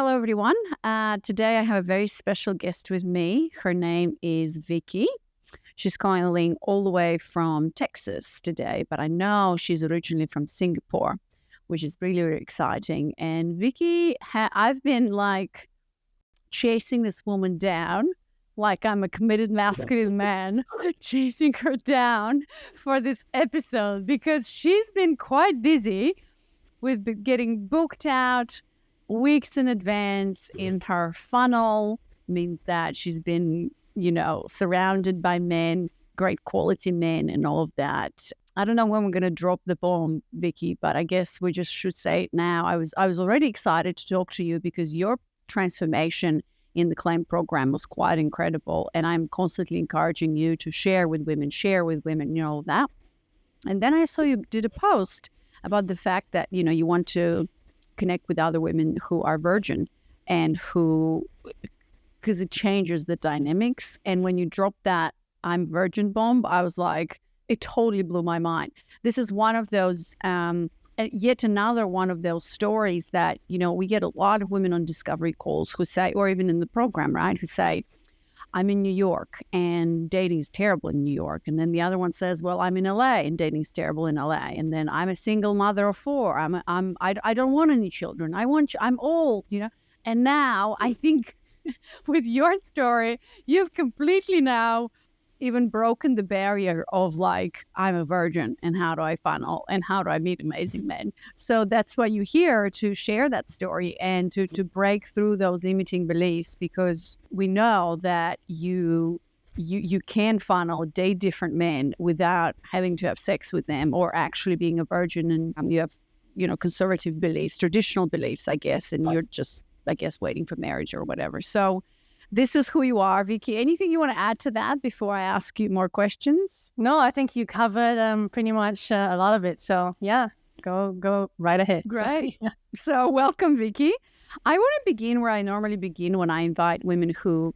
Hello, everyone. Today I have a very special guest with me. Her name is Vicki. She's calling all the way from Texas today, but I know she's originally from Singapore, which is really, really exciting. And Vicki, I've been chasing this woman down like I'm a committed masculine man, chasing her down for this episode because she's been quite busy with getting booked out weeks in advance in her funnel. Means that she's been, surrounded by men, great quality men and all of that. I don't know when we're going to drop the bomb, Vicki, but I guess we just should say it now. I was already excited to talk to you because your transformation in the CLAIM program was quite incredible. And I'm constantly encouraging you to share with women, all that. And then I saw you did a post about the fact that, you want to connect with other women who are virgin and because it changes the dynamics. And when you drop that I'm virgin bomb, I was like, it totally blew my mind. This is one of those, yet another one of those stories that, we get a lot of women on discovery calls who say, or even in the program, right, who say, I'm in New York and dating is terrible in New York. And then the other one says, well, I'm in LA and dating is terrible in LA. And then I'm a single mother of 4. I don't want any children. I'm old, And now I think with your story, you've completely now even broken the barrier of I'm a virgin and how do I funnel and how do I meet amazing men. So that's why you're here, to share that story and to break through those limiting beliefs, because we know that you can funnel, date different men without having to have sex with them or actually being a virgin, and you have, conservative beliefs, traditional beliefs, I guess, and you're just, waiting for marriage or whatever. So this is who you are, Vicki. Anything you want to add to that before I ask you more questions? No, I think you covered pretty much a lot of it. So yeah, go right ahead. Great. So welcome, Vicki. I want to begin where I normally begin when I invite women who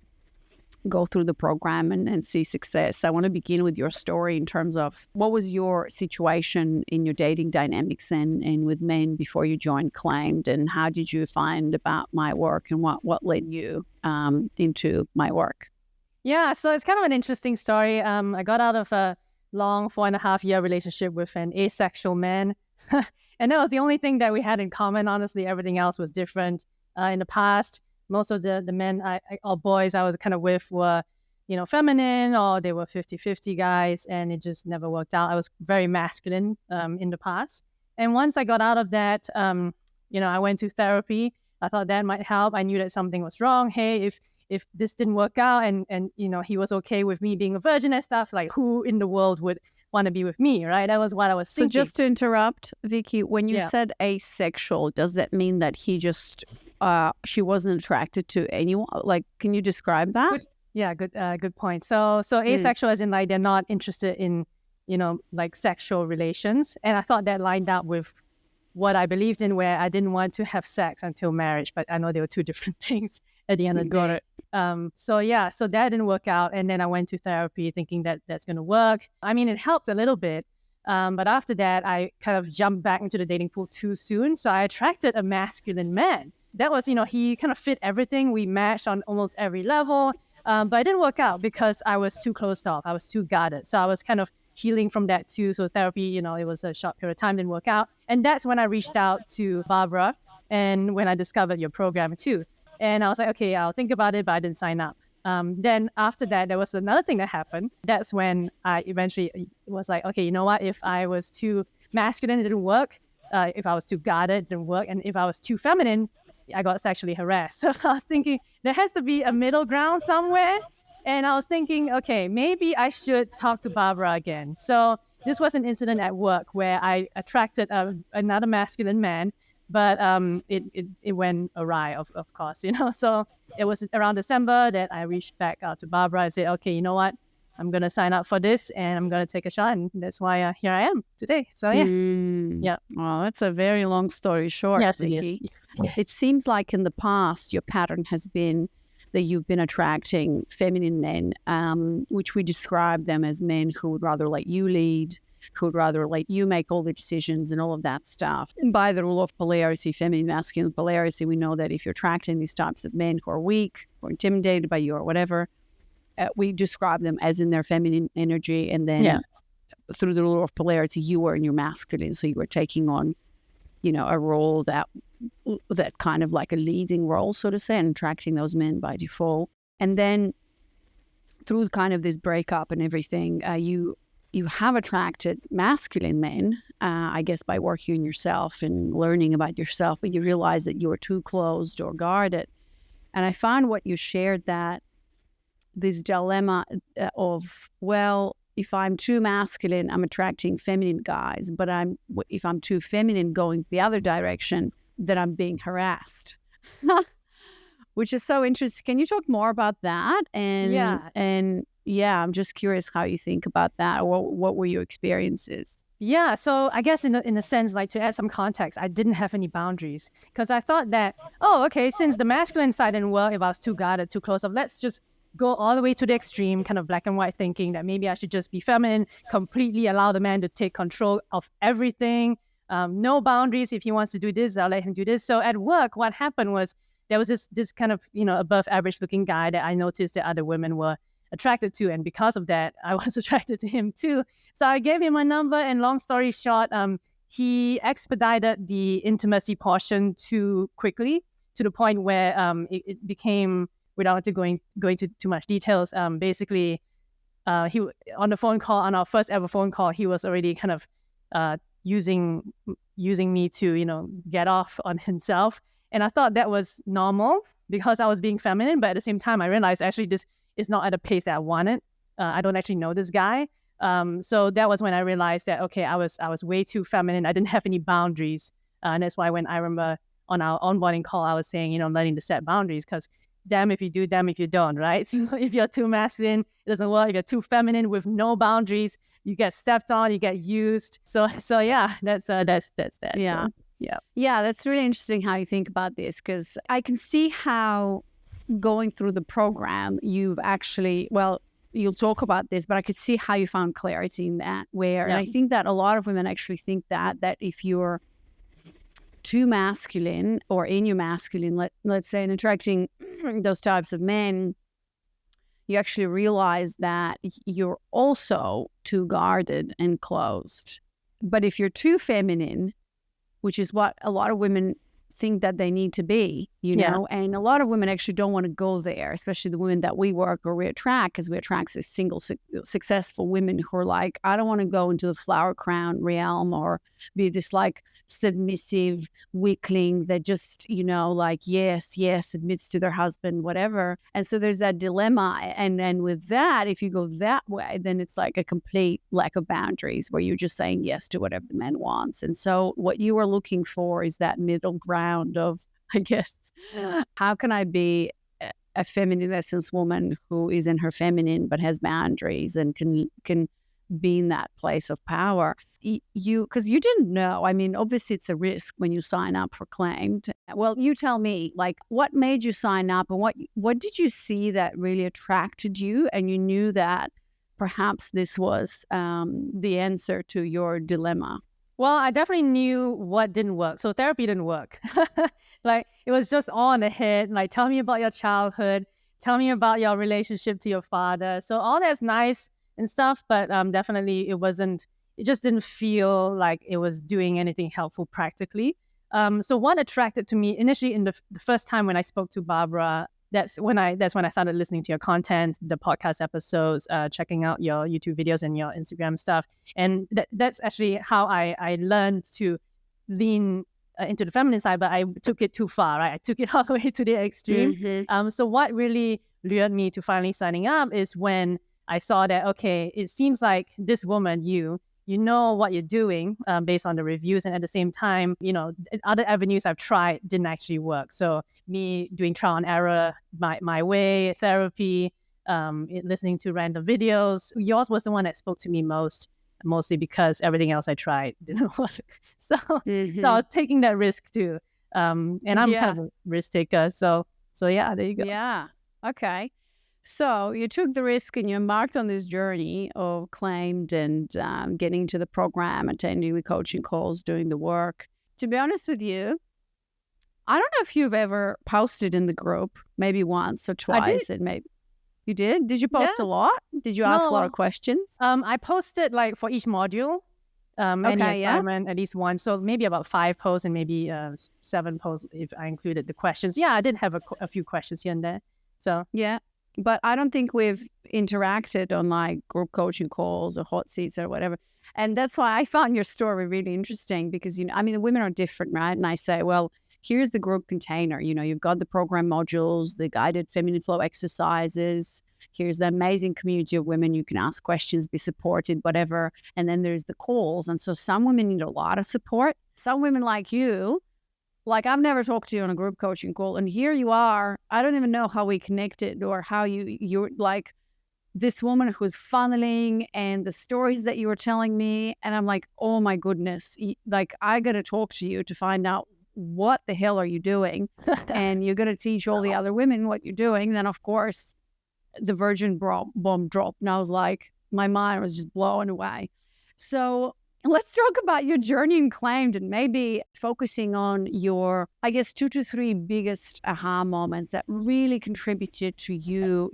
go through the program and see success. I want to begin with your story in terms of what was your situation in your dating dynamics and with men before you joined CLAIMed, and how did you find about my work and what led you into my work? Yeah, so it's kind of an interesting story. I got out of a long 4.5-year relationship with an asexual man. And that was the only thing that we had in common. Honestly, everything else was different. In the past, most of the men or boys I was kind of with were, feminine, or they were 50-50 guys, and it just never worked out. I was very masculine in the past. And once I got out of that, I went to therapy. I thought that might help. I knew that something was wrong. Hey, if this didn't work out and he was okay with me being a virgin and stuff, who in the world would want to be with me, right? That was what I was thinking. So just to interrupt, Vicki, when you said asexual, does that mean that he just... she wasn't attracted to anyone? Can you describe that? Good point. So asexual as in they're not interested in, sexual relations. And I thought that lined up with what I believed in, where I didn't want to have sex until marriage, but I know there were two different things at the end of the day. Got it. So that didn't work out. And then I went to therapy thinking that that's going to work. I mean, it helped a little bit. But after that, I kind of jumped back into the dating pool too soon. So I attracted a masculine man. That was, he kind of fit everything. We matched on almost every level. But it didn't work out because I was too closed off. I was too guarded. So I was kind of healing from that too. So therapy, it was a short period of time, didn't work out. And that's when I reached out to Barbara, and when I discovered your program too. And I was like, okay, I'll think about it, but I didn't sign up. Then after that, there was another thing that happened. That's when I eventually was like, okay, you know what? If I was too masculine, it didn't work. If I was too guarded, it didn't work. And if I was too feminine, I got sexually harassed. So I was thinking there has to be a middle ground somewhere. And I was thinking, okay, maybe I should talk to Barbara again. So this was an incident at work where I attracted another masculine man, but it went awry, of course, So it was around December that I reached back out to Barbara and said, okay, you know what? I'm going to sign up for this and I'm going to take a shot. And that's why here I am today. So yeah. Yeah. Well, that's a very long story short. Yes, Vicki. it is. Yes. It seems like in the past, your pattern has been that you've been attracting feminine men, which we describe them as men who would rather let you lead, who'd rather let you make all the decisions and all of that stuff. And by the rule of polarity, feminine, masculine polarity, we know that if you're attracting these types of men who are weak or intimidated by you or whatever, we describe them as in their feminine energy. And then through the rule of polarity, you were in your masculine. So you were taking on, a role that kind of like a leading role, so to say, and attracting those men by default. And then through kind of this breakup and everything, you have attracted masculine men, I guess, by working on yourself and learning about yourself, but you realize that you were too closed or guarded. And I found what you shared, that this dilemma of, well, if I'm too masculine, I'm attracting feminine guys, but if I'm too feminine going the other direction, then I'm being harassed. Which is so interesting. Can you talk more about that? And I'm just curious how you think about that. What were your experiences? Yeah, so I guess in a sense, like to add some context, I didn't have any boundaries because I thought that, since the masculine side didn't work, if I was too guarded, too close up, let's just go all the way to the extreme, kind of black and white thinking that maybe I should just be feminine, completely allow the man to take control of everything. No boundaries. If he wants to do this, I'll let him do this. So at work, what happened was there was this kind of, above average looking guy that I noticed that other women were attracted to. And because of that, I was attracted to him too. So I gave him my number, and long story short, he expedited the intimacy portion too quickly to the point where it became, without going into too much details, basically, he on the phone call, on our first ever phone call, he was already kind of using me to, get off on himself. And I thought that was normal because I was being feminine, but at the same time, I realized actually this is not at a pace that I wanted. I don't actually know this guy. So that was when I realized that, okay, I was way too feminine. I didn't have any boundaries. And that's why when I remember on our onboarding call, I was saying, learning to set boundaries, because damn if you do, damn if you don't, right? So if you're too masculine, it doesn't work. If you're too feminine with no boundaries, you get stepped on, you get used. So yeah, that's that. Yeah. So, yeah. Yeah, that's really interesting how you think about this, because I can see how going through the program, you've actually, well, you'll talk about this, but I could see how you found clarity in that, and I think that a lot of women actually think that if you're too masculine or in your masculine, let's say, and attracting those types of men, you actually realize that you're also too guarded and closed. But if you're too feminine, which is what a lot of women think that they need to be, and a lot of women actually don't want to go there, especially the women that we work or we attract, because we attract single successful women who are like, I don't want to go into the flower crown realm or be this like submissive weakling that just, yes, submits to their husband, whatever. And so there's that dilemma. And with that, if you go that way, then it's like a complete lack of boundaries where you're just saying yes to whatever the man wants. And so what you are looking for is that middle ground of, I guess, how can I be a feminine essence woman who is in her feminine but has boundaries and can be in that place of power? Because you didn't know. I mean, obviously it's a risk when you sign up for Claimed. Well, you tell me, like, what made you sign up, and what did you see that really attracted you, and you knew that perhaps this was the answer to your dilemma? Well, I definitely knew what didn't work. So therapy didn't work. Like, it was just all in the head. Like, tell me about your childhood. Tell me about your relationship to your father. So all that's nice and stuff, but definitely it just didn't feel like it was doing anything helpful practically. So what attracted to me initially in the first time when I spoke to Barbara, that's when I started listening to your content, the podcast episodes, checking out your YouTube videos and your Instagram stuff. And that's actually how I learned to lean into the feminine side, but I took it too far, right? I took it all the way to the extreme. Mm-hmm. So what really lured me to finally signing up is when I saw that, okay, it seems like this woman, you know what you're doing based on the reviews. And at the same time, other avenues I've tried didn't actually work. So me doing trial and error, my way, therapy, listening to random videos. Yours was the one that spoke to me mostly because everything else I tried didn't work. So I was taking that risk too. And I'm kind of a risk taker. So yeah, there you go. Yeah. Okay. So you took the risk and you embarked on this journey of claimed and getting to the program, attending the coaching calls, doing the work. To be honest with you, I don't know if you've ever posted in the group, maybe once or I did. twice, and maybe you did. Did you Yeah. post a lot? Did you ask a lot No. of questions? I posted like for each module, any Okay, yeah. assignment, at least one. So maybe about 5 posts and maybe 7 posts if I included the questions. Yeah, I did have a few questions here and there. So Yeah. But I don't think we've interacted on like group coaching calls or hot seats or whatever. And that's why I found your story really interesting because, I mean, the women are different, right? And I say, well, here's the group container. You've got the program modules, the guided feminine flow exercises. Here's the amazing community of women. You can ask questions, be supported, whatever. And then there's the calls. And so some women need a lot of support. Some women like you, like I've never talked to you on a group coaching call, and here you are. I don't even know how we connected or how you're like this woman who's funneling and the stories that you were telling me. And I'm like, oh my goodness, like I got to talk to you to find out what the hell are you doing? And you're going to teach all the other women what you're doing. Then of course, the virgin bomb dropped. And I was like, my mind was just blown away. So let's talk about your journey in claimed and maybe focusing on your, I guess, 2 to 3 biggest aha moments that really contributed to you,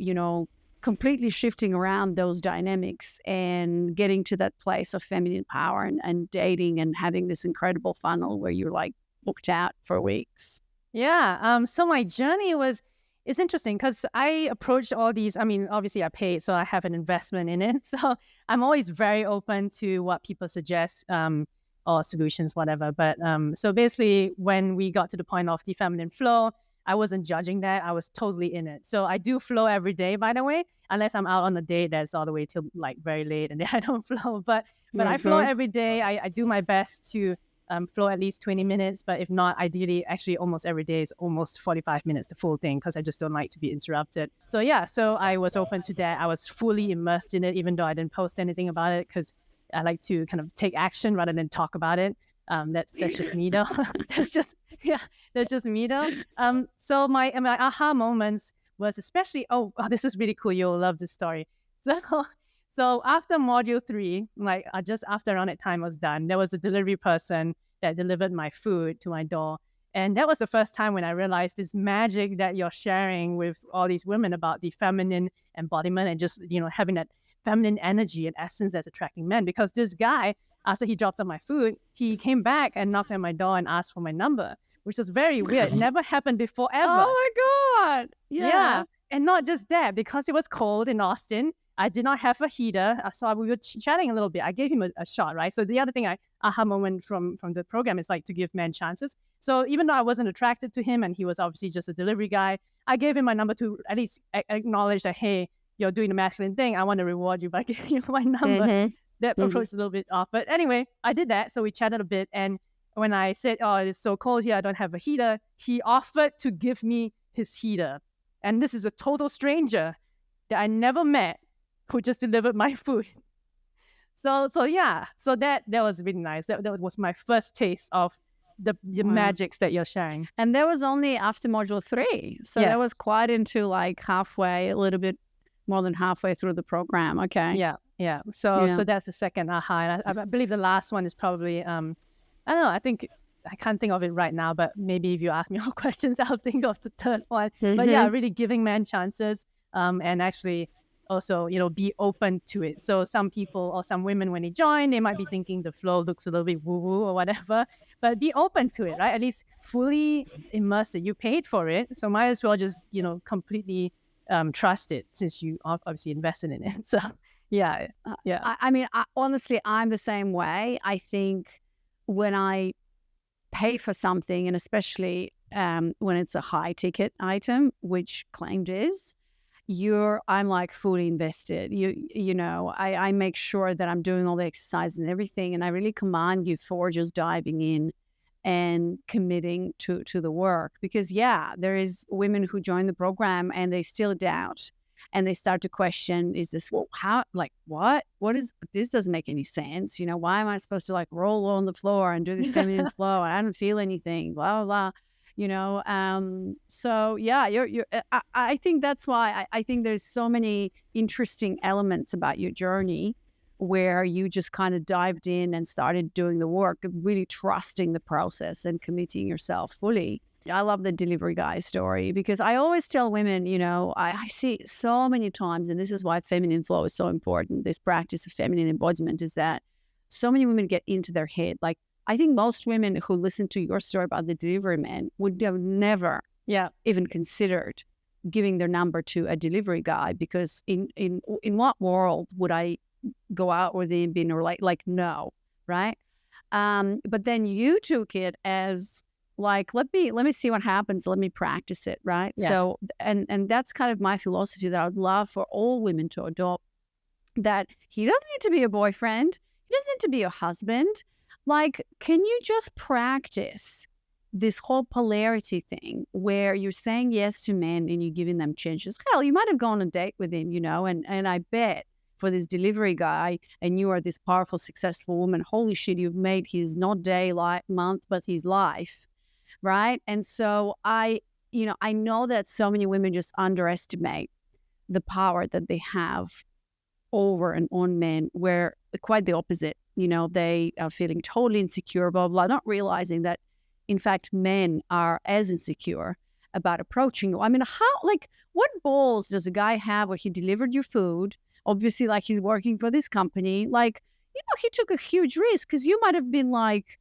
completely shifting around those dynamics and getting to that place of feminine power and dating and having this incredible funnel where you're like booked out for weeks. yeah, so my journey it's interesting because I approached all these. I mean, obviously I paid, so I have an investment in it. So I'm always very open to what people suggest or solutions, whatever. But so basically, when we got to the point of the feminine flow, I wasn't judging that. I was totally in it. So I do flow every day, by the way, unless I'm out on a date that's all the way till like very late and then I don't flow. But I flow every day. I do my best to flow at least 20 minutes. But if not, ideally, actually almost every day is almost 45 minutes, the full thing, because I just don't like to be interrupted. So yeah, so I was open to that. I was fully immersed in it, even though I didn't post anything about it because I like to kind of take action rather than talk about it. That's just me though. that's just me though. So my aha moments was especially, this is really cool. You'll love this story. So after module 3, like just after around that time was done, there was a delivery person that delivered my food to my door. And that was the first time when I realized this magic that you're sharing with all these women about the feminine embodiment and just, having that feminine energy and essence that's attracting men. Because this guy, after he dropped off my food, he came back and knocked on my door and asked for my number, which was very weird. It never happened before ever. Oh my God. Yeah. And not just that, because it was cold in Austin, I did not have a heater. So we were chatting a little bit. I gave him a shot, right? So the other thing aha moment from the program is like to give men chances. So even though I wasn't attracted to him and he was obviously just a delivery guy, I gave him my number to at least acknowledge that, hey, you're doing the masculine thing. I want to reward you by giving you my number. Mm-hmm. That approach is a little bit off. But anyway, I did that. So we chatted a bit. And when I said, oh, it's so cold here, I don't have a heater, he offered to give me his heater. And this is a total stranger that I never met who just delivered my food. So yeah, so that was really nice. That was my first taste of the magics that you're sharing. And that was only after module 3. So that was quite into like halfway, a little bit more than halfway through the program. Okay. Yeah. So that's the second aha. And I believe the last one is probably, I don't know, I can't think of it right now, but maybe if you ask me more questions, I'll think of the third one. Mm-hmm. But yeah, really giving men chances and actually also, be open to it. So some people or some women, when they join, they might be thinking the flow looks a little bit woo-woo or whatever, but be open to it, right? At least fully immerse it. You paid for it, so might as well just, completely trust it since you obviously invested in it. So yeah. I mean, honestly, I'm the same way. I think when I pay for something, and especially when it's a high ticket item, which claimed is, I'm like fully invested. I make sure that I'm doing all the exercises and everything, and I really commend you for just diving in and committing to the work. Because there is women who join the program and they still doubt and they start to question, is this what is this? Doesn't make any sense. Why am I supposed to like roll on the floor and do this feminine flow? I don't feel anything, blah blah blah. So yeah, I think that's why I think there's so many interesting elements about your journey where you just kind of dived in and started doing the work, really trusting the process and committing yourself fully. I love the delivery guy story because I always tell women, I see so many times, and this is why feminine flow is so important. This practice of feminine embodiment is that so many women get into their head. Like, I think most women who listen to your story about the delivery man would have never even considered giving their number to a delivery guy, because in what world would I go out with him being like no, right? But then you took it as like, let me see what happens, let me practice it, right? Yes. So and that's kind of my philosophy that I would love for all women to adopt, that he doesn't need to be a boyfriend, he doesn't need to be a husband. Like, can you just practice this whole polarity thing where you're saying yes to men and you're giving them chances? Hell, you might have gone on a date with him, and I bet for this delivery guy, and you are this powerful, successful woman, holy shit, you've made his not day, month, but his life, right? And so I know that so many women just underestimate the power that they have over and on men, where quite the opposite. They are feeling totally insecure, blah, blah, not realizing that, in fact, men are as insecure about approaching you. I mean, what balls does a guy have where he delivered your food? Obviously, like, he's working for this company. Like, he took a huge risk, because you might have been like,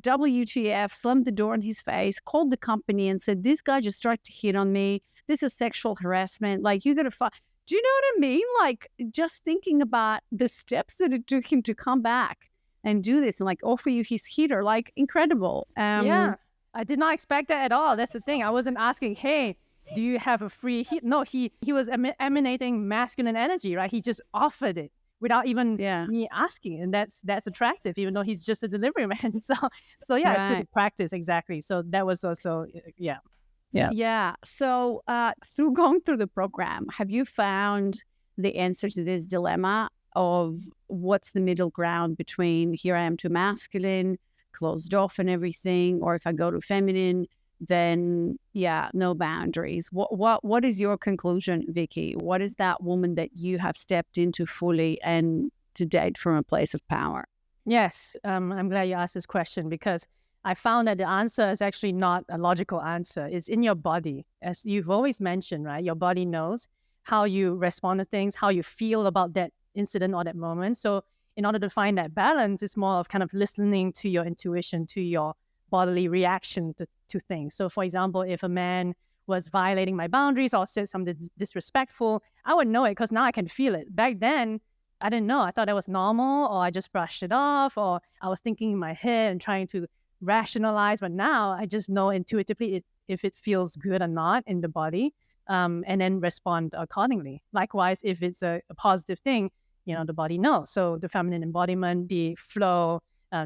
WTF, slammed the door in his face, called the company and said, this guy just tried to hit on me. This is sexual harassment. Like, you got to do you know what I mean? Like, just thinking about the steps that it took him to come back and do this and like offer you his heater, like, incredible. Yeah, I did not expect that at all. That's the thing. I wasn't asking, hey, do you have a free heat? No, he was emanating masculine energy, right? He just offered it without even me asking, and that's attractive, even though he's just a delivery man. So yeah, it's good to practice. Exactly. So that was also Yeah. So through going through the program, have you found the answer to this dilemma of what's the middle ground between here I am too masculine, closed off and everything, or if I go to feminine, then no boundaries? What is your conclusion, Vicky? What is that woman that you have stepped into fully and to date from a place of power? Yes, I'm glad you asked this question, because I found that the answer is actually not a logical answer. It's in your body. As you've always mentioned, right? Your body knows how you respond to things, how you feel about that incident or that moment. So in order to find that balance, it's more of kind of listening to your intuition, to your bodily reaction to things. So for example, if a man was violating my boundaries or said something disrespectful, I would know it, because now I can feel it. Back then, I didn't know. I thought that was normal, or I just brushed it off, or I was thinking in my head and trying to rationalize. But now I just know intuitively if it feels good or not in the body, and then respond accordingly. Likewise, if it's a positive thing, the body knows. So the feminine embodiment, the flow,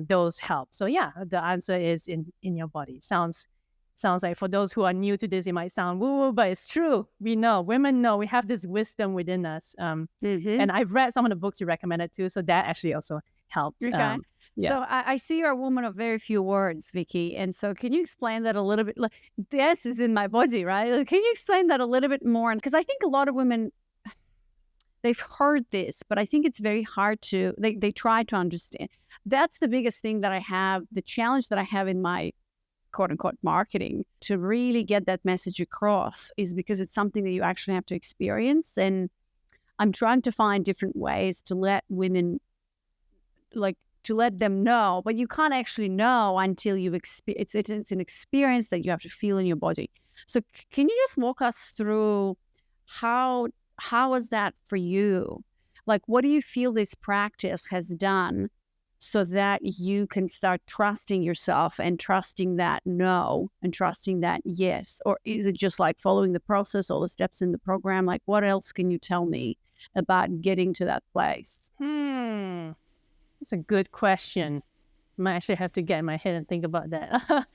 those help. So yeah, the answer is in your body. Sounds like, for those who are new to this, it might sound woo-woo, but it's true. We know, women know, we have this wisdom within us. And I've read some of the books you recommended too, so that actually also helped. Okay. So I see you're a woman of very few words, Vicky. And so can you explain that a little bit? Like, this is in my body, right? Like, can you explain that a little bit more? And because I think a lot of women, they've heard this, but I think it's very hard to, they try to understand. That's the biggest thing that I have, the challenge that I have in my quote unquote marketing, to really get that message across, is because it's something that you actually have to experience. And I'm trying to find different ways to let women, like, to let them know, but you can't actually know until you've experienced it. It's an experience that you have to feel in your body. So can you just walk us through how was that for you? Like, what do you feel this practice has done so that you can start trusting yourself and trusting that no and trusting that yes? Or is it just like following the process, all the steps in the program? Like, what else can you tell me about getting to that place? That's a good question. I might actually have to get in my head and think about that.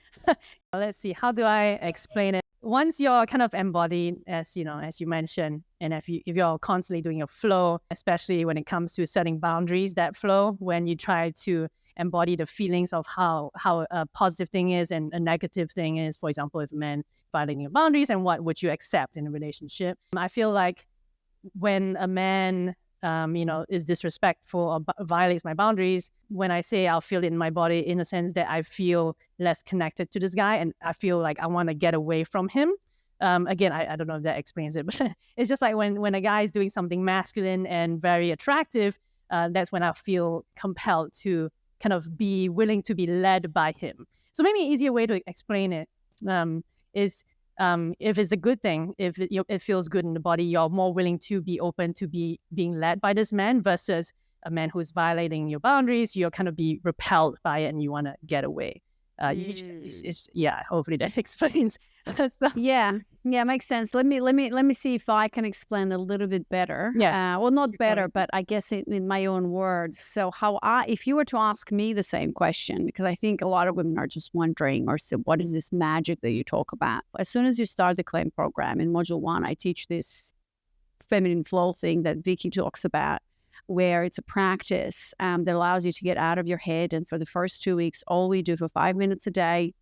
Let's see. How do I explain it? Once you're kind of embodied, as you mentioned, and if you're constantly doing a flow, especially when it comes to setting boundaries, that flow, when you try to embody the feelings of how a positive thing is and a negative thing is. For example, if a man violating your boundaries, and what would you accept in a relationship? I feel like when a man is disrespectful or violates my boundaries, when I say I'll feel it in my body, in a sense that I feel less connected to this guy and I feel like I want to get away from him. Again, I don't know if that explains it, but it's just like when a guy is doing something masculine and very attractive, that's when I feel compelled to kind of be willing to be led by him. So maybe an easier way to explain it is if it's a good thing, if it feels good in the body, you're more willing to be open to being led by this man versus a man who's violating your boundaries. You'll kind of be repelled by it and you want to get away. Hopefully that explains. Yeah, makes sense. Let me see if I can explain a little bit better. Yes. Well, not better, but I guess in my own words. So if you were to ask me the same question, because I think a lot of women are just wondering, or so, what is this magic that you talk about? As soon as you start the Claim program in module 1, I teach this feminine flow thing that Vicki talks about, where it's a practice that allows you to get out of your head. And for the first 2 weeks, all we do for 5 minutes a day,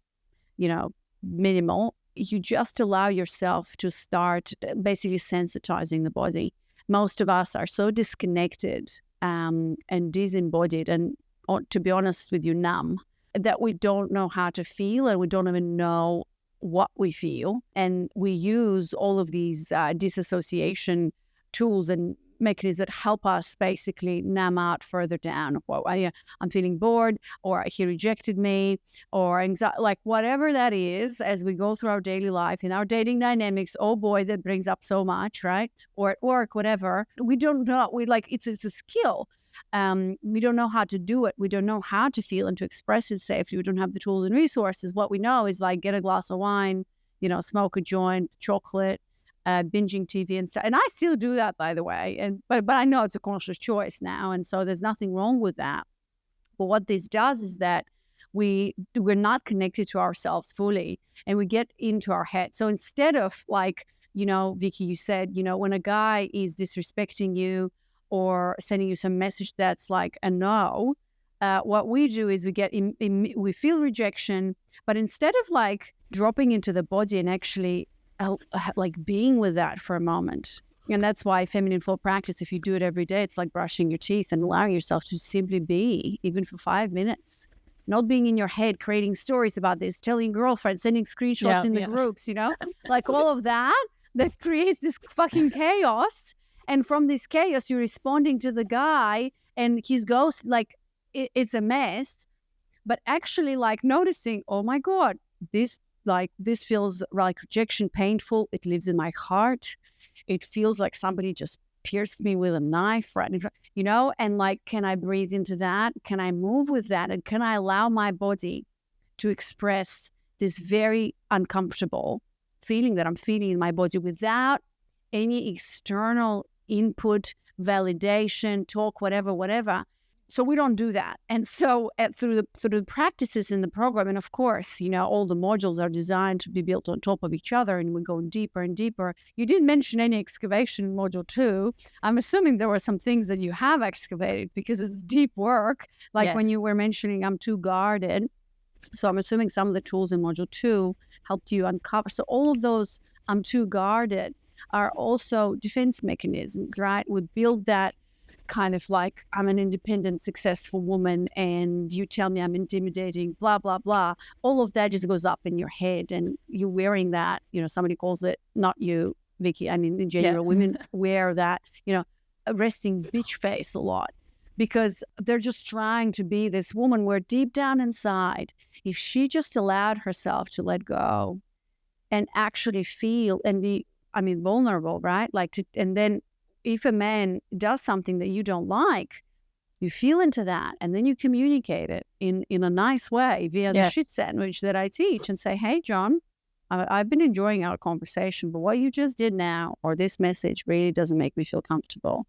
minimal, you just allow yourself to start basically sensitizing the body. Most of us are so disconnected and disembodied and, to be honest with you, numb, that we don't know how to feel and we don't even know what we feel. And we use all of these disassociation tools and mechanisms that help us basically numb out further down. I'm feeling bored, or he rejected me, or anxiety, like whatever that is, as we go through our daily life, in our dating dynamics. Oh boy, that brings up so much, right? Or at work, whatever. We don't know. It's a skill. We don't know how to do it. We don't know how to feel and to express it safely. We don't have the tools and resources. What we know is like get a glass of wine, smoke a joint, chocolate, binging TV and stuff. And I still do that, by the way. But I know it's a conscious choice now, and so there's nothing wrong with that. But what this does is that we're not connected to ourselves fully, and we get into our head. So instead of Vicki, you said, when a guy is disrespecting you or sending you some message that's like a no, what we do is we feel rejection, but instead of like dropping into the body and actually like being with that for a moment. And that's why feminine flow practice, if you do it every day, it's like brushing your teeth and allowing yourself to simply be, even for 5 minutes, not being in your head, creating stories about this, telling girlfriends, sending screenshots in the groups, like all of that creates this fucking chaos. And from this chaos, you're responding to the guy and his ghost, like it's a mess. But actually like noticing, oh my God, this feels like rejection, painful. It lives in my heart. It feels like somebody just pierced me with a knife, right? And like, can I breathe into that? Can I move with that? And can I allow my body to express this very uncomfortable feeling that I'm feeling in my body without any external input, validation, talk, whatever. So we don't do that. And so through the practices in the program, and of course, all the modules are designed to be built on top of each other, and we go deeper and deeper. You didn't mention any excavation in module 2. I'm assuming there were some things that you have excavated because it's deep work. Like yes. When you were mentioning I'm too guarded. So I'm assuming some of the tools in module 2 helped you uncover. So all of those I'm too guarded are also defense mechanisms, right? We build that kind of like, I'm an independent, successful woman and you tell me I'm intimidating, blah, blah, blah. All of that just goes up in your head and you're wearing that, somebody calls it, not you, Vicki, I mean, in general, women wear that, a resting bitch face a lot because they're just trying to be this woman where deep down inside, if she just allowed herself to let go and actually feel and be, vulnerable, right? And then if a man does something that you don't like, you feel into that and then you communicate it in a nice way via the shit sandwich that I teach and say, hey, John, I've been enjoying our conversation, but what you just did now or this message really doesn't make me feel comfortable.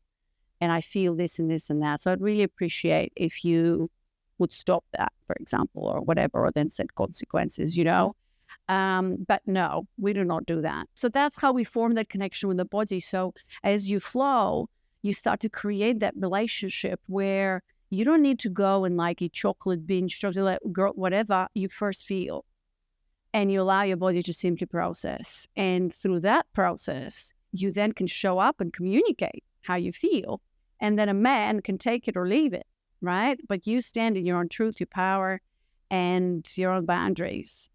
And I feel this and this and that. So I'd really appreciate if you would stop that, for example, or whatever, or then set consequences, But no, we do not do that. So that's how we form that connection with the body. So as you flow, you start to create that relationship where You don't need to go and like eat chocolate, binge chocolate, girl, whatever. You first feel, and you allow your body to simply process. And through that process, you then can show up and communicate how you feel. And then a man can take it or leave it, right? But you stand in your own truth, your power, and your own boundaries.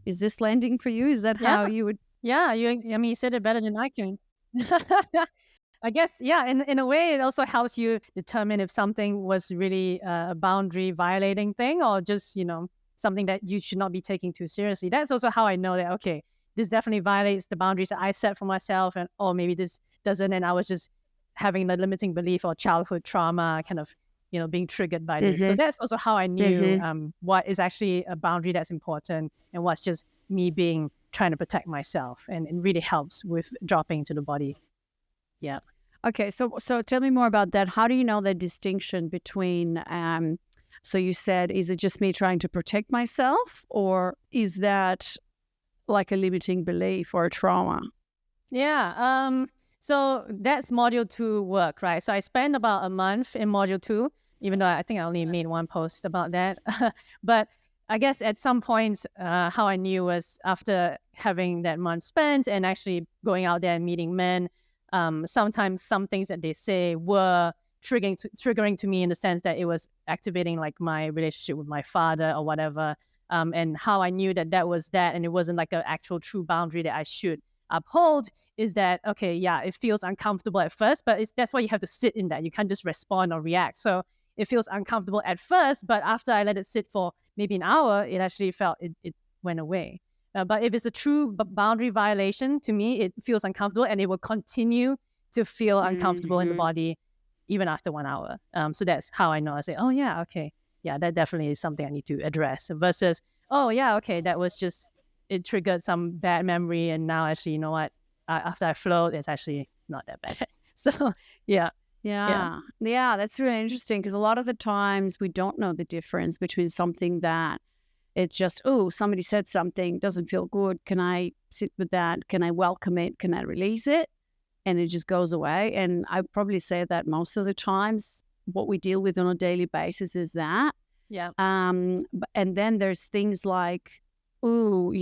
Is this landing for you? Is that how you would? Yeah, you said it better than I can. I guess, yeah, in a way, it also helps you determine if something was really a boundary violating thing or just, something that you should not be taking too seriously. That's also how I know that, okay, this definitely violates the boundaries that I set for myself, and or maybe this doesn't, and I was just having the limiting belief or childhood trauma kind of, being triggered by this. So that's also how I knew what is actually a boundary that's important and what's just me trying to protect myself. And it really helps with dropping into the body. Yeah. Okay. So tell me more about that. How do you know the distinction between, so you said, is it just me trying to protect myself, or is that like a limiting belief or a trauma? Yeah. So that's module 2 work, right? So I spent about a month in module 2, even though I think I only made one post about that. But I guess at some point, how I knew was after having that month spent and actually going out there and meeting men, sometimes some things that they say were triggering to me in the sense that it was activating like my relationship with my father or whatever. And how I knew that was that, and it wasn't like an actual true boundary that I should uphold, is that, okay, yeah, it feels uncomfortable at first, but that's why you have to sit in that. You can't just respond or react. So it feels uncomfortable at first, but after I let it sit for maybe an hour, it actually it went away. But if it's a true boundary violation, to me, it feels uncomfortable, and it will continue to feel uncomfortable in the body even after 1 hour. So that's how I know. I say, oh yeah, okay, yeah, that definitely is something I need to address, versus, oh yeah, okay, that was just, it triggered some bad memory, and now actually, you know what, after I float, it's actually not that bad. So yeah. Yeah, that's really interesting, because a lot of the times we don't know the difference between something that it's just, oh, somebody said something, doesn't feel good. Can I sit with that? Can I welcome it? Can I release it? And it just goes away. And I probably say that most of the times what we deal with on a daily basis is that. Yeah. And then there's things like, oh,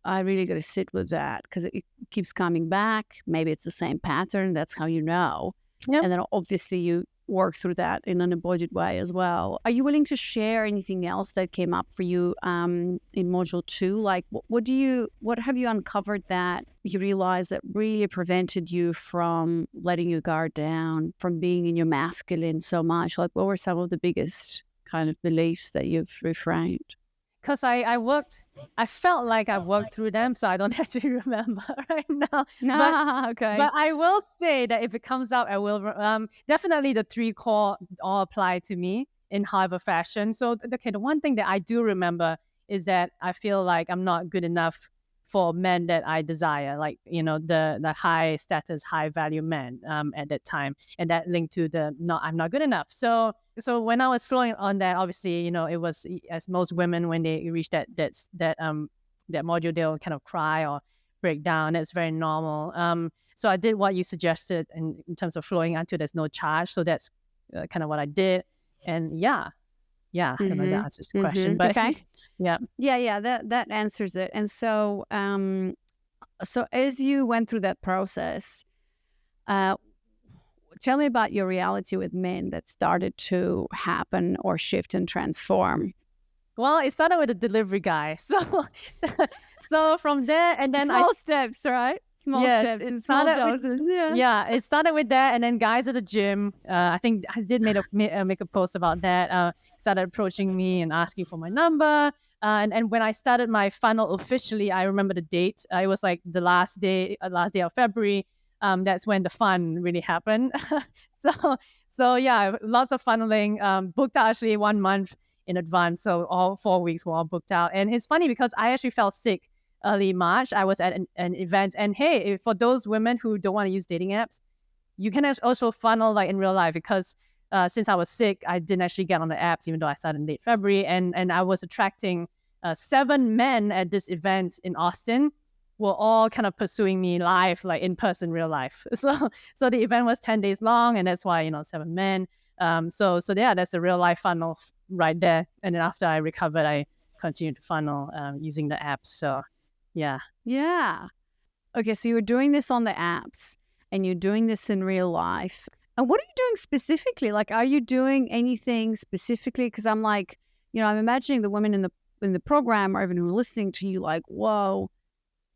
I really got to sit with that because it keeps coming back. Maybe it's the same pattern. That's how you know. Yep. And then obviously you work through that in an embodied way as well. Are you willing to share anything else that came up for you in module 2? Like what have you uncovered that you realize that really prevented you from letting your guard down, from being in your masculine so much? Like, what were some of the biggest kind of beliefs that you've reframed? Because I felt like I worked through them, so I don't actually remember right now. Okay. But I will say that if it comes out, I will. Definitely the 3 core all apply to me in however fashion. So, okay, the one thing that I do remember is that I feel like I'm not good enough for men that I desire, like, the high status, high value men at that time. And that linked to I'm not good enough. So when I was flowing on that, obviously, it was, as most women, when they reach that module, they'll kind of cry or break down. It's very normal. So I did what you suggested in terms of flowing until there's no charge. So that's kind of what I did. And yeah, I don't know if that answers the question, but okay. yeah, that answers it. And so, so as you went through that process, tell me about your reality with men that started to happen or shift and transform. Well, it started with a delivery guy. So from there, and then small steps, right? Small steps and small doses. Yeah, it started with that, and then guys at the gym. I think I did make a post about that. Started approaching me and asking for my number. And when I started my funnel officially, I remember the date. It was like the last day of February. That's when the fun really happened. So yeah, lots of funneling. Booked out actually 1 month in advance, so all 4 weeks were all booked out. And it's funny because I actually felt sick early March. I was at an event, and hey, for those women who don't want to use dating apps, you can also funnel like in real life, because since I was sick, I didn't actually get on the apps, even though I started in late February, and I was attracting 7 men at this event in Austin. Were all kind of pursuing me live, like in person, real life. So the event was 10 days long, and that's why 7 men. So yeah, that's a real life funnel right there. And then after I recovered, I continued to funnel using the apps. So yeah. Yeah. Okay, so you were doing this on the apps and you're doing this in real life. And what are you doing specifically? Like, are you doing anything specifically? Because I'm like, I'm imagining the women in the program or even who are listening to you like, whoa,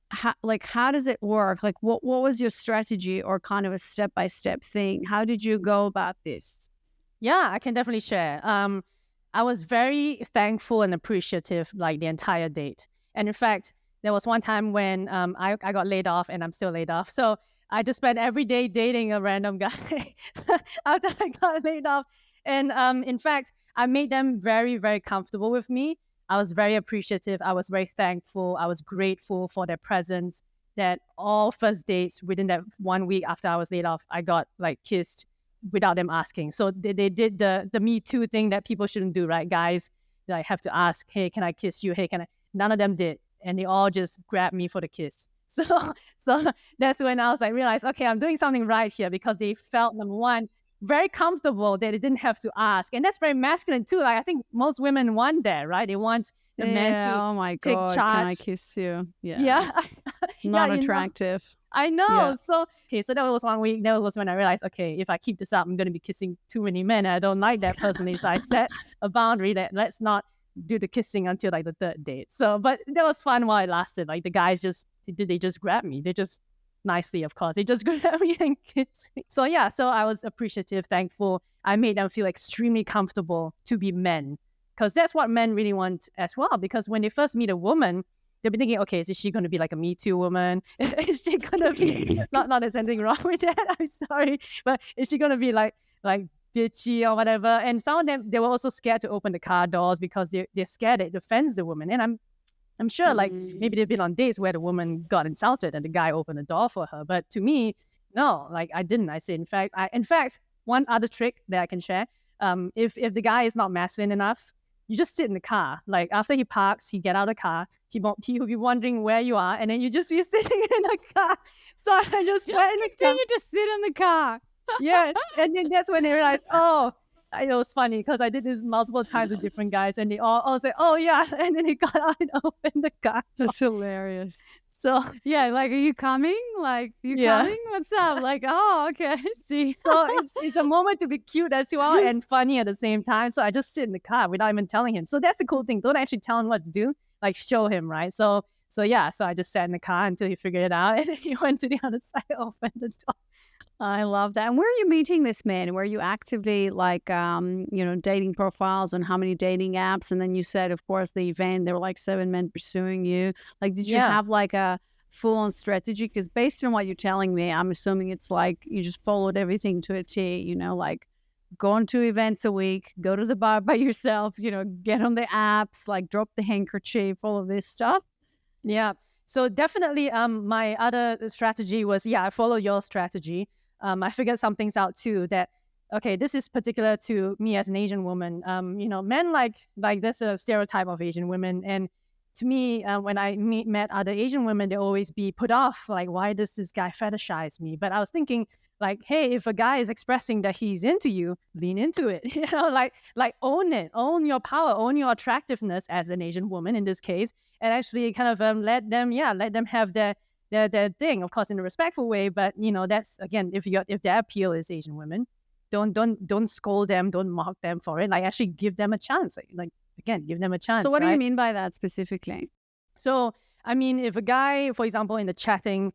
how does it work? Like, what was your strategy or kind of a step-by-step thing? How did you go about this? Yeah, I can definitely share. I was very thankful and appreciative like the entire date. And in fact, there was one time when I got laid off and I'm still laid off. So I just spent every day dating a random guy after I got laid off. And in fact, I made them very, very comfortable with me. I was very appreciative. I was very thankful. I was grateful for their presence. That all first dates within that 1 week after I was laid off, I got like kissed without them asking. So they did the Me Too thing that people shouldn't do, right? Guys like have to ask, hey, can I kiss you? Hey, can I? None of them did. And they all just grabbed me for the kiss. So that's when I was like, realized, okay, I'm doing something right here because they felt, number one, very comfortable that they didn't have to ask. And that's very masculine too. Like I think most women want that, right? They want the man to oh my take God, charge. can I kiss you? Yeah. Not Yeah, attractive. I know. Yeah. So that was 1 week. That was when I realized, okay, if I keep this up, I'm going to be kissing too many men. I don't like that personally. So I set a boundary that let's not do the kissing until like the third date. So, but that was fun while it lasted. Like the guys they just grabbed me. They just nicely, of course, they just grabbed me and kissed me. So yeah, so I was appreciative, thankful. I made them feel extremely comfortable to be men because that's what men really want as well. Because when they first meet a woman, they'll be thinking, okay, is she going to be like a Me Too woman? Is she going to be, not there's anything wrong with that, I'm sorry, but is she going to be like bitchy or whatever? And some of them, they were also scared to open the car doors because they're scared it offends the woman. And I'm sure like maybe they've been on dates where the woman got insulted and the guy opened the door for her. But to me, no, like I didn't. I say, in fact, one other trick that I can share, if the guy is not masculine enough, you just sit in the car. Like after he parks, he get out of the car. He'll be wondering where you are, and then you just be sitting in the car. So I just went in the car. Continue to sit in the car. Yeah, and then that's when they realized, oh, it was funny because I did this multiple times with different guys, and they all say, oh yeah, and then he got out and opened the car. That's hilarious. So yeah, like, are you coming? Like, coming? What's up? Like, oh, okay, see. So it's a moment to be cute as well and funny at the same time. So I just sit in the car without even telling him. So that's the cool thing. Don't actually tell him what to do. Like show him, right? So yeah. So I just sat in the car until he figured it out, and then he went to the other side, opened the door. I love that. And where are you meeting this man? Were you actively like, dating profiles on how many dating apps? And then you said, of course, the event, there were like 7 men pursuing you. Like, did you have like a full-on strategy? Because based on what you're telling me, I'm assuming it's like you just followed everything to a T, like go on 2 events a week, go to the bar by yourself, get on the apps, like drop the handkerchief, all of this stuff. Yeah. So definitely my other strategy was, I follow your strategy. I figured some things out too that, okay, this is particular to me as an Asian woman. Men like there's a stereotype of Asian women. And to me, when I met other Asian women, they always be put off. Like, why does this guy fetishize me? But I was thinking like, hey, if a guy is expressing that he's into you, lean into it. Like own it, own your power, own your attractiveness as an Asian woman in this case. And actually kind of let them have their thing, of course, in a respectful way. But that's again, if their appeal is Asian women, don't scold them, don't mock them for it. Like actually give them a chance. Like again, give them a chance. So what right? do you mean by that specifically? So I mean, if a guy, for example, in the chatting,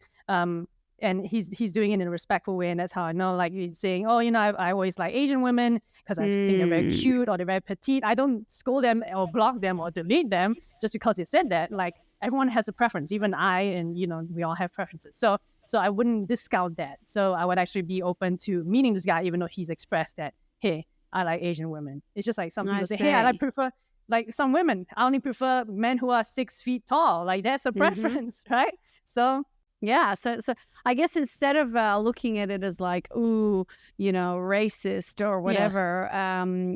and he's doing it in a respectful way, and that's how I know. Like he's saying, oh, I always like Asian women because I think they're very cute or they're very petite. I don't scold them or block them or delete them just because they said that. Like everyone has a preference, even I, and we all have preferences. So I wouldn't discount that. So I would actually be open to meeting this guy, even though he's expressed that, hey, I like Asian women. It's just like some people say, hey, I prefer. Like some women, I only prefer men who are 6 feet tall. Like that's a preference, right? So. Yeah, so I guess instead of looking at it as like, ooh, racist or whatever,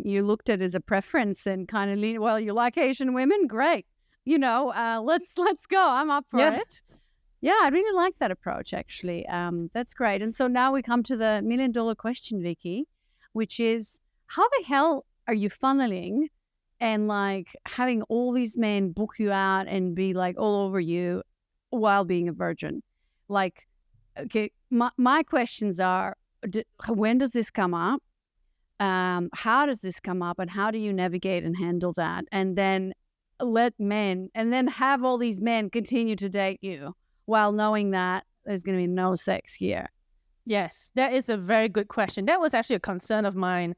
you looked at it as a preference and kind of, well, you like Asian women, great, let's go. I'm up for it. Yeah, I really like that approach actually. That's great. And so now we come to the $1 million question, Vicky, which is, how the hell are you funneling and like having all these men book you out and be like all over you while being a virgin? Like, okay, my questions are, when does this come up? How does this come up, and how do you navigate and handle that? And then have all these men continue to date you while knowing that there's going to be no sex here. Yes, that is a very good question. That was actually a concern of mine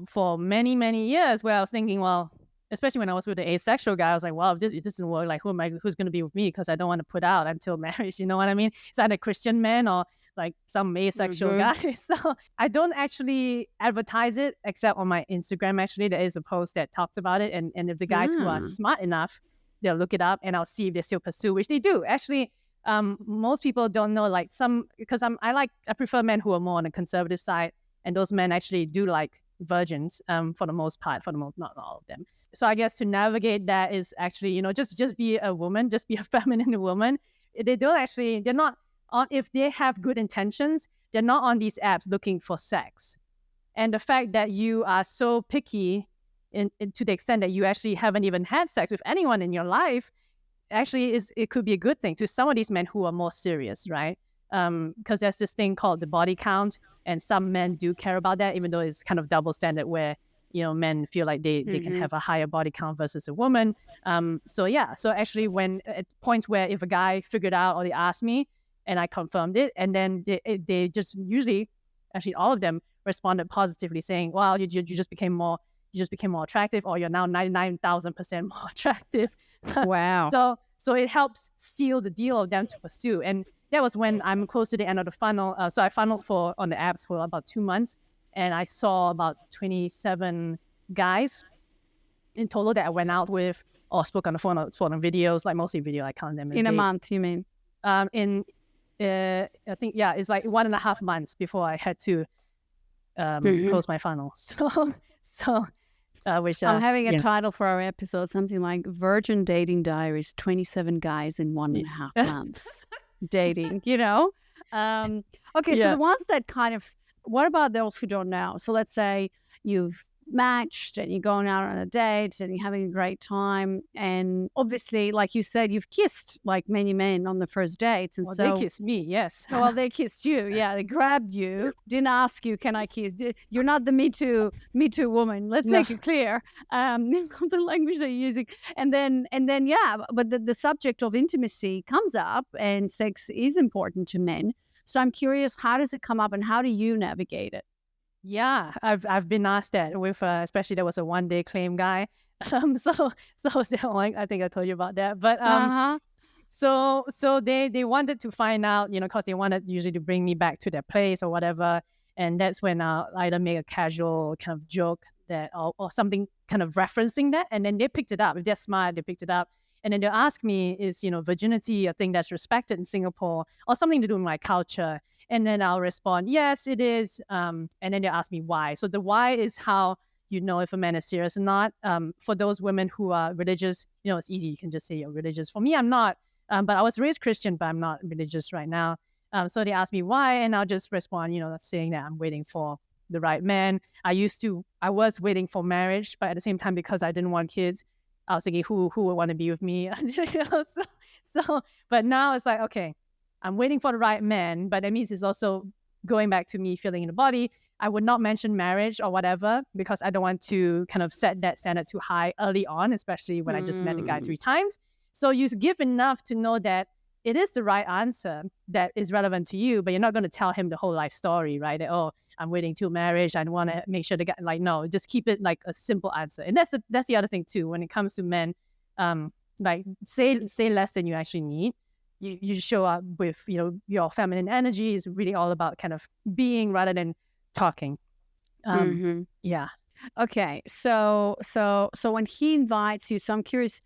for many, many years, where I was thinking, well, especially when I was with the asexual guy, I was like, well, if it doesn't work, like, who's going to be with me? Because I don't want to put out until marriage. You know what I mean? Is that a Christian man or like some asexual guy? So I don't actually advertise it except on my Instagram. Actually, there is a post that talks about it. And if the guys who are smart enough, they'll look it up and I'll see if they still pursue, which they do. Actually, most people don't know, like because I prefer men who are more on the conservative side, and those men actually do like virgins for the most part, not all of them. So I guess to navigate that is actually, just be a woman, just be a feminine woman. They're not on, if they have good intentions, they're not on these apps looking for sex. And the fact that you are so picky to the extent that you actually haven't even had sex with anyone in your life, actually it could be a good thing to some of these men who are more serious, right? Because there's this thing called the body count, and some men do care about that, even though it's kind of double standard where, men feel like they can have a higher body count versus a woman. So actually when at points where if a guy figured out or they asked me and I confirmed it, and then they just usually, actually all of them responded positively saying, wow, you just became more attractive, or you're now 99,000% more attractive. Wow. So it helps seal the deal of them to pursue. And that was when I'm close to the end of the funnel. So I funneled on the apps for about 2 months, and I saw about 27 guys in total that I went out with or spoke on the phone or spoke on videos, like mostly video. I count them as in dates. a month, you mean? I think, it's like 1.5 months before I had to close my funnel. So which I'm having a title for our episode, something like Virgin Dating Diaries, 27 guys in 1.5 months dating, Okay, so the ones that kind of, what about those who don't know? So let's say you've matched and you're going out on a date and you're having a great time, and obviously, like you said, you've kissed like many men on the first dates, and they kissed me, yes. Well, they kissed you, yeah. They grabbed you, didn't ask you, can I kiss? You're not the Me Too woman. Let's make it clear. The language they're using, and then yeah. But the subject of intimacy comes up, and sex is important to men. So I'm curious, how does it come up, and how do you navigate it? Yeah, I've been asked that with especially there was a one-day claim guy. So that one, I think I told you about that. But so they wanted to find out, because they wanted usually to bring me back to their place or whatever, and that's when I'll either make a casual kind of joke that or something kind of referencing that, and then they picked it up. If they're smart, they picked it up. And then they'll ask me, is, virginity a thing that's respected in Singapore or something to do with my culture? And then I'll respond, yes, it is. And then they'll ask me why. So the why is how you know if a man is serious or not. For those women who are religious, it's easy. You can just say you're religious. For me, I'm not. But I was raised Christian, but I'm not religious right now. So they ask me why, and I'll just respond, saying that I'm waiting for the right man. I was waiting for marriage, but at the same time, because I didn't want kids, I was thinking, who would want to be with me? But now it's like, okay, I'm waiting for the right man, but that means it's also going back to me feeling in the body. I would not mention marriage or whatever, because I don't want to kind of set that standard too high early on, especially when I just met the guy 3 times. So you give enough to know that it is the right answer that is relevant to you, but you're not going to tell him the whole life story, right? That, oh, I'm waiting till marriage. I want to make sure the guy, like, no, just keep it like a simple answer. And that's the other thing too, when it comes to men, like say less than you actually need. You show up with, your feminine energy is really all about kind of being rather than talking. Yeah. Okay. So when he invites you, so I'm curious,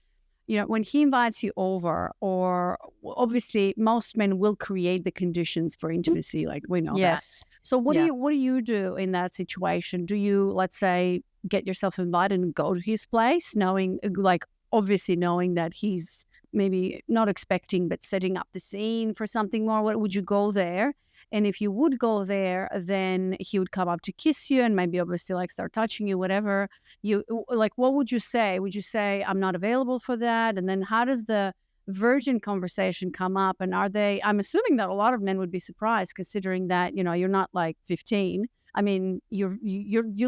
when he invites you over, or obviously most men will create the conditions for intimacy, like we know that. So what do you do in that situation? Do you, let's say, get yourself invited and go to his place, knowing that he's maybe not expecting, but setting up the scene for something more? What would you go there? And if you would go there, then he would come up to kiss you and maybe obviously like start touching you, whatever. You like, what would you say? Would you say, I'm not available for that? And then how does the virgin conversation come up? And are they, I'm assuming that a lot of men would be surprised considering that, you're not like 15. I mean, you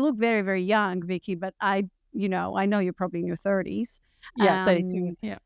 look very, very young, Vicky, but I know you're probably in your 30s. Yeah, 32. Yeah.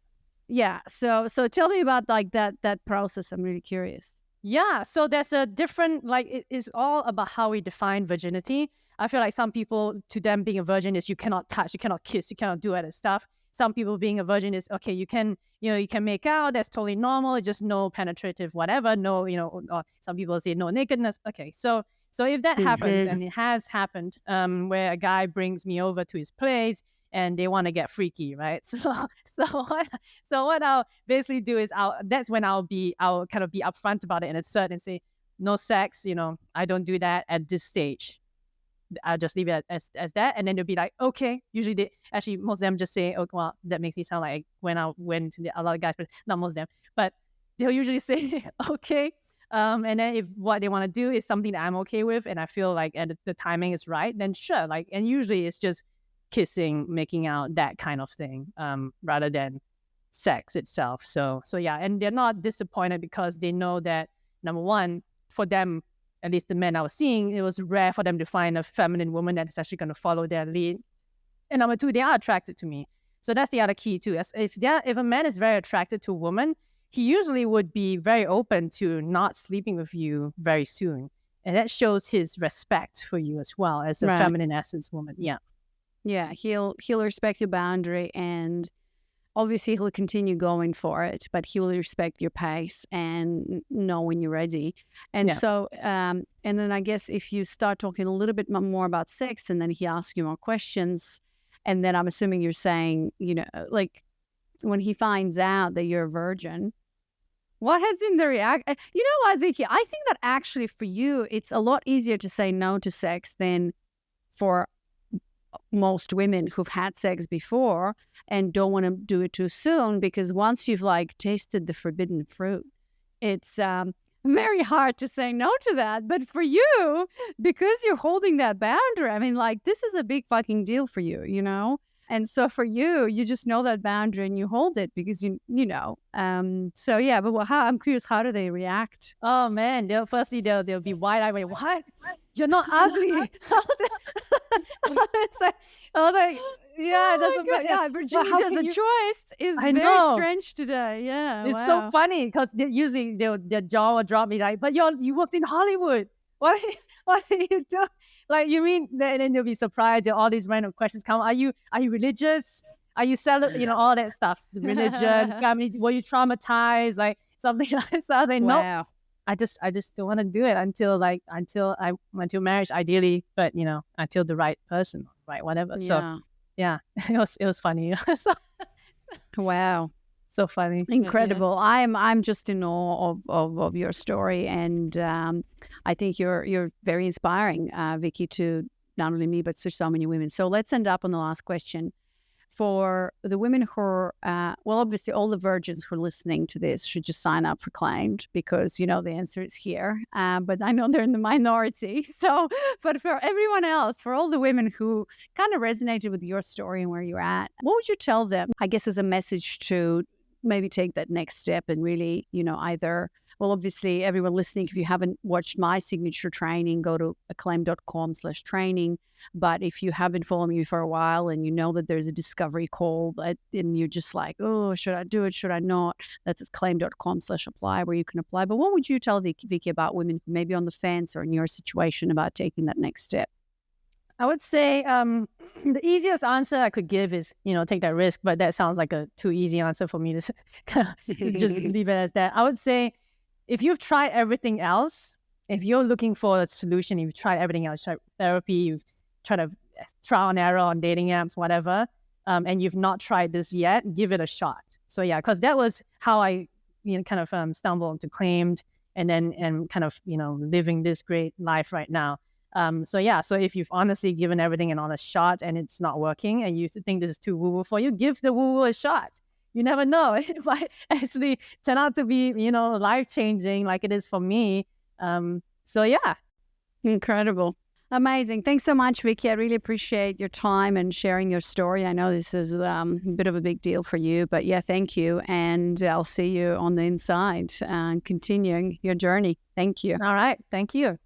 Yeah. So tell me about like that process. I'm really curious. Yeah, so there's a different, like, it is all about how we define virginity. I feel like some people, to them, being a virgin is you cannot touch, you cannot kiss, you cannot do other stuff. Some people being a virgin is, okay, you can make out, that's totally normal, just no penetrative whatever, no, or some people say no nakedness. Okay, so if that happens, and it has happened, where a guy brings me over to his place, and they want to get freaky, right? So what I'll basically do is that's when I'll kind of be upfront about it and assert and say, no sex, I don't do that at this stage. I'll just leave it as that. And then they'll be like, okay. Usually most of them just say, oh, well, that makes me sound like when I went to a lot of guys, but not most of them. But they'll usually say, okay. And then if what they want to do is something that I'm okay with and I feel like the timing is right, then sure. And usually it's just kissing, making out, that kind of thing, rather than sex itself. So yeah, and they're not disappointed because they know that, number one, for them, at least the men I was seeing, it was rare for them to find a feminine woman that is actually going to follow their lead. And number two, they are attracted to me. So that's the other key too. If a man is very attracted to a woman, he usually would be very open to not sleeping with you very soon. And that shows his respect for you as well as a feminine essence woman. Yeah. Yeah, he'll respect your boundary, and obviously he'll continue going for it, but he will respect your pace and know when you're ready. And so, and then I guess if you start talking a little bit more about sex, and then he asks you more questions, and then I'm assuming you're saying, like when he finds out that you're a virgin, what has been the reaction? You know what, Vicky? I think that actually for you, it's a lot easier to say no to sex than for most women who've had sex before and don't want to do it too soon, because once you've like tasted the forbidden fruit, it's very hard to say no to that. But for you, because you're holding that boundary, I mean, like, this is a big fucking deal for you, And so for you, you just know that boundary and you hold it because you know. So yeah, but I'm curious, how do they react? Oh man, they'll be wide-eyed. Wait, what? You're not ugly. I was like, yeah, it doesn't matter. Yeah, virginity as a choice is very strange today. Yeah, it's so funny because usually their jaw will drop me like, but you worked in Hollywood. What did you do? Like, you mean? And then they'll be surprised that all these random questions come. Are you religious? Are you all that stuff? Religion, family. Were you traumatized? Like something like that. So I was like, no. I just don't want to do it until marriage, ideally, but until the right person, right, whatever. Yeah. So yeah, it was funny. So, wow, so funny, incredible. Yeah. I'm just in awe of your story, and I think you're very inspiring, Vicky, to not only me but to so many women. So let's end up on the last question. For the women who are, obviously all the virgins who are listening to this should just sign up for Claimed, because, the answer is here. But I know they're in the minority. So, but for everyone else, for all the women who kind of resonated with your story and where you're at, what would you tell them, I guess, as a message to maybe take that next step and really, either... Well, obviously, everyone listening, if you haven't watched my signature training, go to acclaim.com/training. But if you have been following me for a while and you know that there's a discovery call and you're just like, oh, should I do it? Should I not? That's acclaim.com/apply where you can apply. But what would you tell Vicky about women who may be on the fence or in your situation about taking that next step? I would say the easiest answer I could give is, take that risk. But that sounds like a too easy answer for me to just leave it as that. I would say, if you've tried everything else, if you're looking for a solution, you've tried everything else, tried therapy, you've tried to trial and error on dating apps, whatever, and you've not tried this yet, give it a shot. So yeah, because that was how I kind of stumbled into Claimed and kind of, living this great life right now. So if you've honestly given everything an honest shot and it's not working and you think this is too woo-woo for you, give the woo-woo a shot. you never know. It might actually turn out to be, life-changing like it is for me. So yeah. Incredible. Amazing. Thanks so much, Vicky. I really appreciate your time and sharing your story. I know this is a bit of a big deal for you, but yeah, thank you. And I'll see you on the inside and continuing your journey. Thank you. All right. Thank you.